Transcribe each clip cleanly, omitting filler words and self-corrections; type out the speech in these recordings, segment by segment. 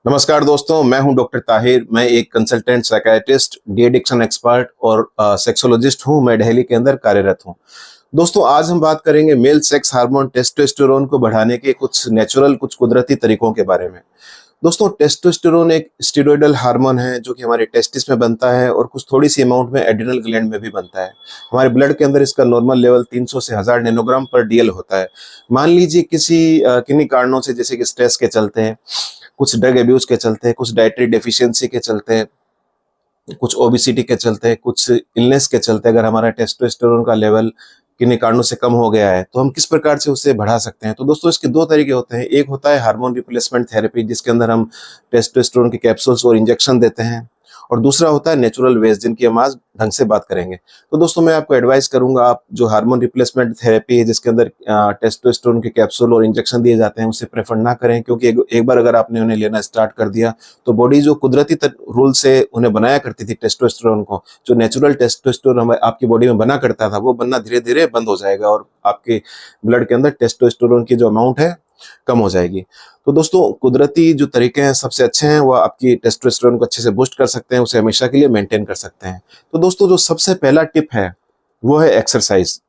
नमस्कार दोस्तों, मैं हूं डॉक्टर ताहिर। मैं एक consultant psychiatrist, de addiction expert और सेक्सोलॉजिस्ट हूं। मैं दिल्ली के अंदर कार्यरत हूं। दोस्तों, आज हम बात करेंगे मेल सेक्स हार्मोन टेस्टोस्टेरोन को बढ़ाने के कुछ नेचुरल, कुछ कुदरती तरीकों के बारे में। दोस्तों, टेस्टोस्टेरोन एक स्टेरॉयडल हार्मोन है जो कि हमारे टेस्टिस में बनता है और कुछ थोड़ी सी अमाउंट में एड्रिनल ग्लैंड में भी बनता है। हमारे ब्लड के अंदर इसका नॉर्मल लेवल 300 से 1000 नैनोग्राम पर डीएल होता है। मान लीजिए किन्हीं कारणों से, जैसे कि स्ट्रेस के चलते हैं, कुछ ड्रग एब्यूज के चलते हैं, कुछ डाइटरी डेफिशिएंसी के चलते हैं, कुछ ओबिसिटी के चलते हैं, कुछ इलनेस के चलते अगर हमारा टेस्टोस्टेरोन का लेवल किन्हीं कारणों से कम हो गया है तो हम किस प्रकार से उसे बढ़ा सकते हैं। तो दोस्तों, इसके दो तरीके होते हैं। एक होता है हार्मोन रिप्लेसमेंट थेरेपी, जिसके अंदर हम टेस्टोस्टेरोन के कैप्सूल्स और इंजेक्शन देते हैं, और दूसरा होता है नेचुरल वेज, जिनकी हम आज ढंग से बात करेंगे। तो दोस्तों, मैं आपको एडवाइस करूंगा, आप जो हार्मोन रिप्लेसमेंट थेरेपी है जिसके अंदर टेस्टोस्टेरोन के कैप्सूल और इंजेक्शन दिए जाते हैं, उसे प्रेफर ना करें, क्योंकि एक बार अगर आपने उन्हें लेना स्टार्ट कर दिया तो बॉडी जो कुदरती रूल से उन्हें बनाया करती थी टेस्टोस्टेरोन को, जो नेचुरल टेस्टोस्टेरोन आपकी बॉडी में बना करता था, वो बनना धीरे धीरे बंद हो जाएगा और आपके ब्लड के अंदर टेस्टोस्टेरोन की जो अमाउंट है कम हो जाएगी। तो दोस्तों, कुदरती जो तरीके हैं सबसे अच्छे हैं, वो आपकी टेस्टोस्टेरोन को अच्छे से बूस्ट कर सकते हैं, उसे हमेशा के लिए मेंटेन कर सकते हैं। तो दोस्तों, जो सबसे पहला टिप है वो है एक्सरसाइज।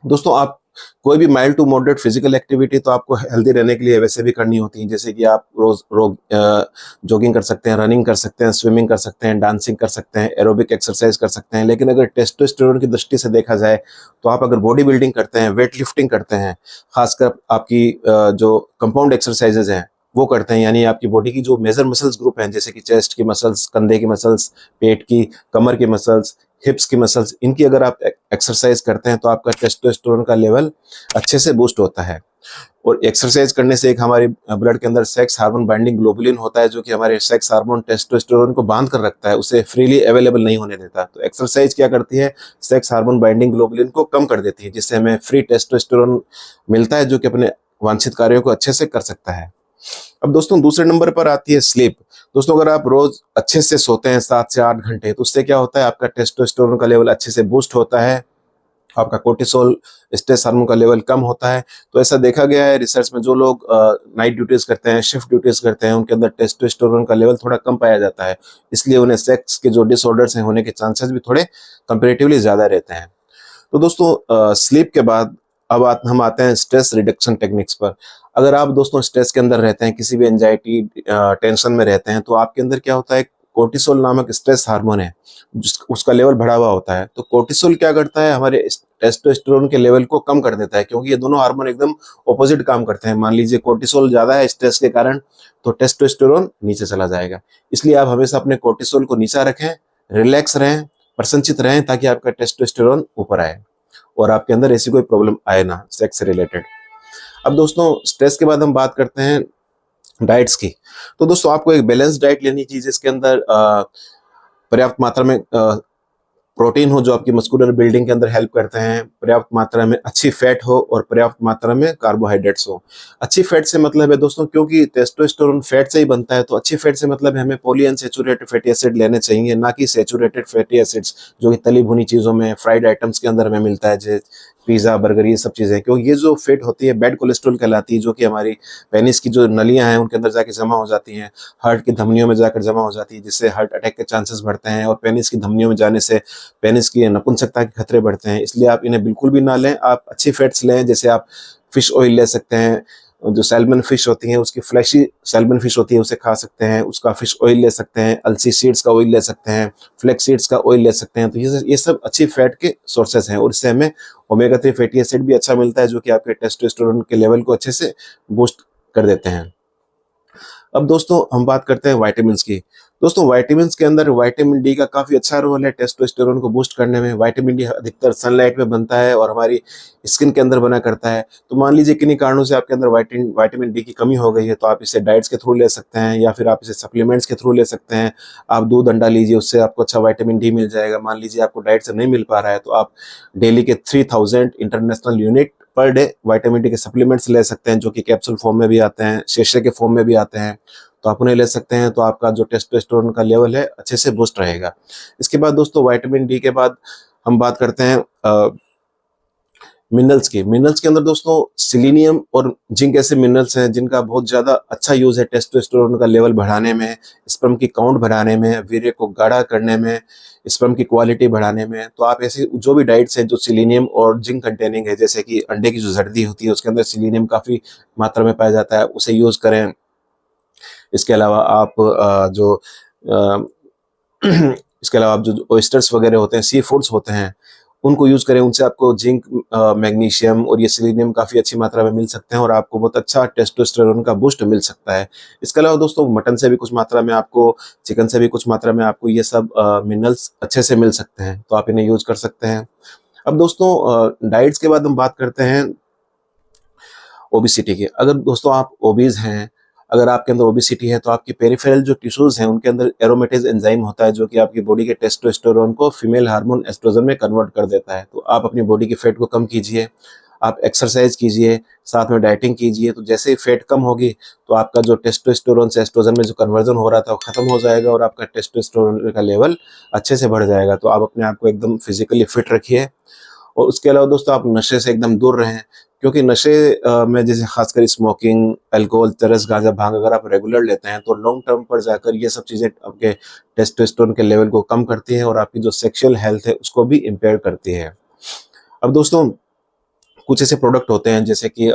दोस्तों, आप कोई भी mild to moderate physical activity तो आपको हेल्दी रहने के लिए वैसे भी करनी होती है, जैसे कि आप रोज जॉगिंग कर सकते हैं, रनिंग कर सकते हैं, स्विमिंग कर सकते हैं, डांसिंग कर सकते हैं, एरोबिक एक्सरसाइज कर सकते हैं। लेकिन अगर टेस्टोस्टेरोन की दृष्टि से देखा जाए तो आप अगर बॉडी बिल्डिंग करते हैं, वेट लिफ्टिंग करते हैं, खासकर आपकी जो कंपाउंड एक्सरसाइजेज हैं वो करते हैं, यानी आपकी बॉडी की जो मेजर मसल्स ग्रुप हैं, जैसे कि चेस्ट की मसल्स, कंधे की मसल्स, पेट की, कमर की मसल्स, हिप्स की मसल्स, इनकी अगर आप एक्सरसाइज करते हैं तो आपका टेस्टोस्टेरोन का लेवल अच्छे से बूस्ट होता है। और एक्सरसाइज करने से एक हमारे ब्लड के अंदर सेक्स हार्मोन बाइंडिंग ग्लोबुलिन होता है, जो कि हमारे सेक्स हार्मोन टेस्टोस्टेरोन को बांध कर रखता है, उसे फ्रीली अवेलेबल नहीं होने देता। तो एक्सरसाइज क्या करती है, सेक्स हार्मोन बाइंडिंग ग्लोबुलिन को कम कर देती है, जिससे हमें फ्री टेस्टोस्टेरोन मिलता है, जो कि अपने वांछित कार्यों को अच्छे से कर सकता है। अब दोस्तों, दूसरे नंबर पर आती है स्लीप। दोस्तों, अगर आप रोज अच्छे से सोते हैं 7 से 8 घंटे, तो उससे क्या होता है, आपका टेस्टोस्टेरोन का लेवल अच्छे से बूस्ट होता है, आपका कोर्टिसोल स्ट्रेस हार्मोन का लेवल कम होता है। तो ऐसा देखा गया है रिसर्च में, जो लोग नाइट ड्यूटीज करते हैं, शिफ्ट ड्यूटीज करते हैं, उनके अंदर टेस्टोस्टेरोन का लेवल थोड़ा कम पाया जाता है, इसलिए उन्हें सेक्स के जो डिसऑर्डर्स हैं होने के चांसेस भी थोड़े कंपेरेटिवली ज्यादा रहते हैं। तो दोस्तों, स्लीप के बाद अब हम आते हैं स्ट्रेस रिडक्शन टेक्निक्स पर। अगर आप दोस्तों स्ट्रेस के अंदर रहते हैं, किसी भी एंजाइटी टेंशन में रहते हैं, तो आपके अंदर क्या होता है, कोर्टिसोल नामक स्ट्रेस हार्मोन है, उसका लेवल बढ़ा हुआ होता है। तो कोर्टिसोल क्या करता है, हमारे टेस्टोस्टेरोन के लेवल को कम कर देता है, क्योंकि ये दोनों हार्मोन एकदम ऑपोजिट काम करते हैं। मान लीजिए कोर्टिसोल ज्यादा है स्ट्रेस के कारण, तो टेस्टोस्टेरोन नीचे चला जाएगा। इसलिए आप हमेशा अपने कोर्टिसोल को नीचा रखें, रिलैक्स रहें, प्रसन्नचित रहें, ताकि आपका टेस्टोस्टेरोन ऊपर आए और आपके अंदर ऐसी कोई प्रॉब्लम आए ना सेक्स से रिलेटेड। अब दोस्तों, स्ट्रेस के बाद हम बात करते हैं डाइट्स की। तो दोस्तों, आपको एक बैलेंस डाइट लेनी चाहिए, जिसके अंदर पर्याप्त मात्रा में प्रोटीन हो, जो आपकी मस्कुलर बिल्डिंग के अंदर हेल्प करते हैं, पर्याप्त मात्रा में अच्छी फैट हो और पर्याप्त मात्रा में कार्बोहाइड्रेट्स हो। अच्छी फैट से मतलब है दोस्तों, क्योंकि टेस्टोस्टेरोन फैट से ही बनता है, तो अच्छी फैट से मतलब है हमें पॉलीअनसैचुरेटेड फैटी एसिड लेने चाहिए, ना कि सैचुरेटेड फैटी एसिड्स, जो कि तली भुनी चीजों में, फ्राइड आइटम्स के अंदर हमें मिलता है, जैसे पिज्जा, बर्गर, ये सब चीजें। क्योंकि ये जो फैट होती है बैड कोलेस्ट्रॉल कहलाती है, जो कि हमारी पेनिस की जो नलियां हैं उनके अंदर जाके जमा हो जाती हैं, हार्ट की धमनियों में जाकर जमा हो जाती है, जिससे हार्ट अटैक के चांसेस बढ़ते हैं, और पेनिस की धमनियों में जाने से पेनिस की नपुंसकता के खतरे बढ़ते हैं। इसलिए आप इन्हें बिल्कुल भी ना लें, आप अच्छी फैट्स लें, जैसे आप फिश ऑयल ले सकते हैं, जो सैल्मन फिश होती है उसकी फ्लैशी सैल्मन फिश होती है उसे खा सकते हैं, उसका फिश ऑयल ले सकते हैं, अलसी सीड्स का ऑयल ले सकते हैं, फ्लैक्स सीड्स का ऑयल ले सकते हैं। तो ये सब अच्छी फैट के सोर्सेस हैं, और इससे हमें ओमेगा 3 फैटी एसिड भी अच्छा मिलता है, जो कि आपके टेस्टोस्टेरोन के लेवल को अच्छे से बूस्ट कर देते हैं। अब दोस्तों, हम बात करते हैं वाइटामिन की। दोस्तों, वाइटामिन के अंदर वाइटामिन डी का काफी अच्छा रोल है टेस्टोस्टेरोन को बूस्ट करने में। वाइटामिन डी अधिकतर सनलाइट में बनता है और हमारी स्किन के अंदर बना करता है। तो मान लीजिए किन्हीं कारणों से आपके अंदर वाइटामिन डी की कमी हो गई है, तो आप इसे डाइट्स के थ्रू ले सकते हैं, या फिर आप इसे सप्लीमेंट्स के थ्रू ले सकते हैं। आप दूध अंडा लीजिए, उससे आपको अच्छा वाइटामिन डी मिल जाएगा। मान लीजिए आपको डाइट से नहीं मिल पा रहा है, तो आप डेली के 3000 international unit per day vitamin D के सप्लीमेंट्स ले सकते हैं, जो कि कैप्सूल फॉर्म में भी आते हैं, शेशे के फॉर्म में भी आते हैं। तो आप उन्हें ले सकते हैं, तो आपका जो टेस्टोस्टेरोन का लेवल है अच्छे से बूस्ट रहेगा। इसके बाद दोस्तों, विटामिन डी के बाद हम बात करते हैं मिनरल्स के अंदर दोस्तों सिलीनियम और जिंक ऐसे मिनरल्स हैं जिनका बहुत ज्यादा अच्छा यूज है टेस्टोस्टेरोन का लेवल बढ़ाने में, स्पर्म की काउंट बढ़ाने में, वीर्य को गाढ़ा करने में, स्पर्म की क्वालिटी बढ़ाने में। तो आप ऐसी जो भी डाइट्स है जो सिलीनियम और जिंक कंटेनिंग है, जैसे कि अंडे की जो जर्दी होती है उसके अंदर सिलीनियम काफी मात्रा में पाया जाता है, उसे यूज करें। इसके अलावा आप इसके अलावा आप जो ऑयस्टर्स वगैरह होते हैं, सी फूड्स होते हैं, उनको यूज करें। उनसे आपको जिंक, मैग्नीशियम और ये सेलेनियम काफी अच्छी मात्रा में मिल सकते हैं और आपको बहुत अच्छा टेस्टोस्टेरोन का बूस्ट मिल सकता है। इसके अलावा दोस्तों मटन से भी कुछ मात्रा में आपको, चिकन से भी कुछ मात्रा में आपको ये सब मिनरल्स अच्छे से मिल सकते हैं, तो आप इन्हें यूज कर सकते हैं। अब दोस्तों डाइट्स के बाद हम बात करते हैं ओबिसिटी की। अगर दोस्तों आप ओबीज हैं, अगर आपके अंदर ओबिसिटी है, तो आपके पेरिफेरल जो टिश्यूज हैं उनके अंदर एरोमेटेज एंजाइम होता है जो कि आपकी बॉडी के टेस्टोस्टेरोन को फीमेल हार्मोन एस्ट्रोजन में कन्वर्ट कर देता है। तो आप अपनी बॉडी की फैट को कम कीजिए, आप एक्सरसाइज कीजिए, साथ में डाइटिंग कीजिए। तो जैसे ही फैट कम होगी तो आपका जो टेस्टोस्टेरोन से एस्ट्रोजन में जो कन्वर्जन हो रहा था वो खत्म हो जाएगा और आपका टेस्टोस्टेरोन का लेवल अच्छे से बढ़ जाएगा। तो आप अपने आप को एकदम फिजिकली फिट रखिए। और उसके अलावा दोस्तों आप नशे से एकदम दूर रहें, क्योंकि नशे में जैसे खासकर स्मोकिंग, अल्कोहल, चरस, गांजा, भांग अगर आप रेगुलर लेते हैं तो लॉन्ग टर्म पर जाकर ये सब चीजें आपके टेस्टोस्टेरोन के लेवल को कम करती है और आपकी जो सेक्सुअल हेल्थ है उसको भी इम्पेयर करती है। अब दोस्तों कुछ ऐसे प्रोडक्ट होते हैं जैसे कि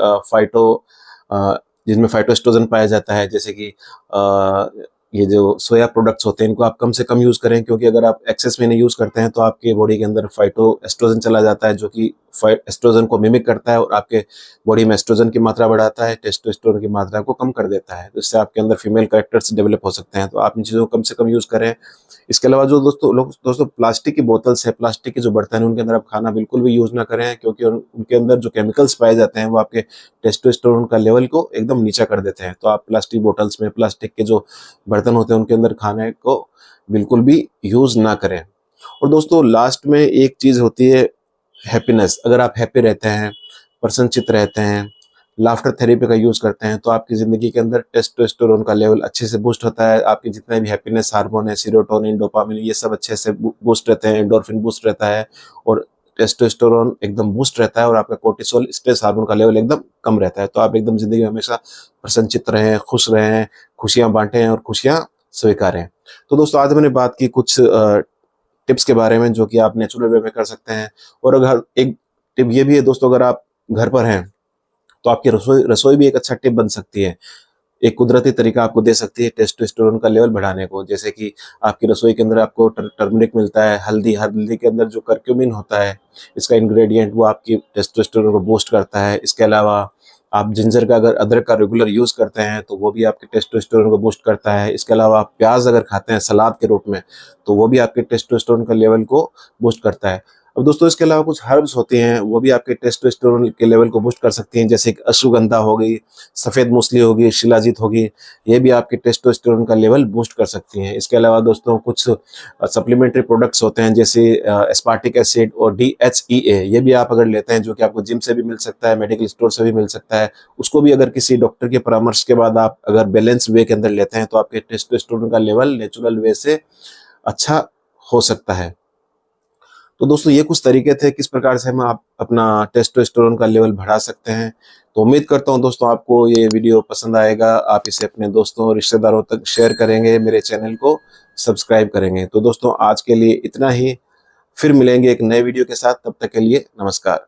जिनमें फाइटोएस्ट्रोजन पाया जाता है, जैसे कि ये जो सोया प्रोडक्ट्स होते हैं इनको आप कम से कम यूज करें, क्योंकि अगर आप एक्सेस में इन्हें यूज करते हैं तो आपके बॉडी के अंदर फाइटोएस्ट्रोजन चला जाता है जो कि एस्ट्रोजन को मिमिक करता है और आपके बॉडी में एस्ट्रोजन की मात्रा बढ़ाता है, टेस्टोस्टेरोन की मात्रा को कम कर देता है। तो इससे आपके अंदर फीमेल कैरेक्टर्स डेवलप हो सकते हैं। तो आप इन चीजों को कम से कम यूज करें। इसके अलावा जो दोस्तों प्लास्टिक की बोतल्स है, प्लास्टिक के जो बर्तन है, उनके अंदर आप खाना बिल्कुल भी यूज ना करें, क्योंकि उनके अंदर जो केमिकल्स पाए जाते हैं वो आपके टेस्टोस्टेरोन का लेवल को एकदम नीचा कर देते हैं। तो आप प्लास्टिक बोतल्स में, प्लास्टिक के जो बर्तन होते हैं उनके अंदर खाने को बिल्कुल भी यूज ना करें। और दोस्तों लास्ट में एक चीज होती है हैप्पीनेस। अगर आप हैप्पी रहते हैं, प्रसन्नचित्त रहते हैं, लाफ्टर थेरेपी का यूज करते हैं, तो आपकी जिंदगी के अंदर टेस्टोस्टेरोन का लेवल अच्छे से बूस्ट होता है। आपके जितने भी हैप्पीनेस हार्मोन है, सीरोटोनिन, डोपामिन, ये सब अच्छे से बूस्ट रहते हैं, एंडोर्फिन बूस्ट रहता है और टेस्टोस्टेरोन एकदम बूस्ट रहता है और आपका कोर्टिसोल, स्ट्रेस हार्मोन का लेवल एकदम कम रहता है। तो आप एकदम जिंदगी में हमेशा प्रसन्नचित्त रहें, खुश रहें, खुशियां बांटें और खुशियां स्वीकारें। तो दोस्तों आज मैंने बात की कुछ टिप्स के बारे में जो कि आप नेचुरल वे में कर सकते हैं। और अगर एक टिप ये भी है दोस्तों, अगर आप घर पर हैं तो आपकी रसोई भी एक अच्छा टिप बन सकती है, एक कुदरती तरीका आपको दे सकती है टेस्टोस्टेरोन का लेवल बढ़ाने को। जैसे कि आपकी रसोई के अंदर आपको टर्मरिक मिलता है, हल्दी के अंदर जो करक्यूमिन होता है, इसका इंग्रेडिएंट, वो आपकी टेस्टोस्टेरोन को बूस्ट करता है। इसके अलावा आप जिंजर का, अगर अदरक का रेगुलर यूज करते हैं तो वो भी आपके टेस्टोस्टेरोन को बूस्ट करता है। इसके अलावा आप प्याज अगर खाते हैं सलाद के रूप में तो वो भी आपके टेस्टोस्टेरोन का लेवल को बूस्ट करता है। अब दोस्तों इसके अलावा कुछ हर्ब्स होती हैं वो भी आपके टेस्टोस्टेरोन के लेवल को बूस्ट कर सकती हैं, जैसे अश्वगंधा हो गई, सफेद मूसली होगी, शिलाजीत होगी, ये भी आपके टेस्टोस्टेरोन का लेवल बूस्ट कर सकती हैं। इसके अलावा दोस्तों कुछ सप्लीमेंट्री प्रोडक्ट्स होते हैं जैसे एस्पार्टिक एसिड और DHEA, ये भी आप अगर लेते हैं, जो कि आपको जिम से भी मिल सकता है, मेडिकल स्टोर से भी मिल सकता है, उसको भी अगर किसी डॉक्टर के परामर्श के बाद आप अगर बैलेंस वे के अंदर लेते हैं तो आपके टेस्टोस्टेरोन का लेवल नेचुरल वे से अच्छा हो सकता है। तो दोस्तों ये कुछ तरीके थे किस प्रकार से हम आप अपना टेस्टोस्टेरोन का लेवल बढ़ा सकते हैं। तो उम्मीद करता हूं दोस्तों आपको ये वीडियो पसंद आएगा, आप इसे अपने दोस्तों और रिश्तेदारों तक शेयर करेंगे, मेरे चैनल को सब्सक्राइब करेंगे। तो दोस्तों आज के लिए इतना ही, फिर मिलेंगे एक नए वीडियो के साथ, तब तक के लिए नमस्कार।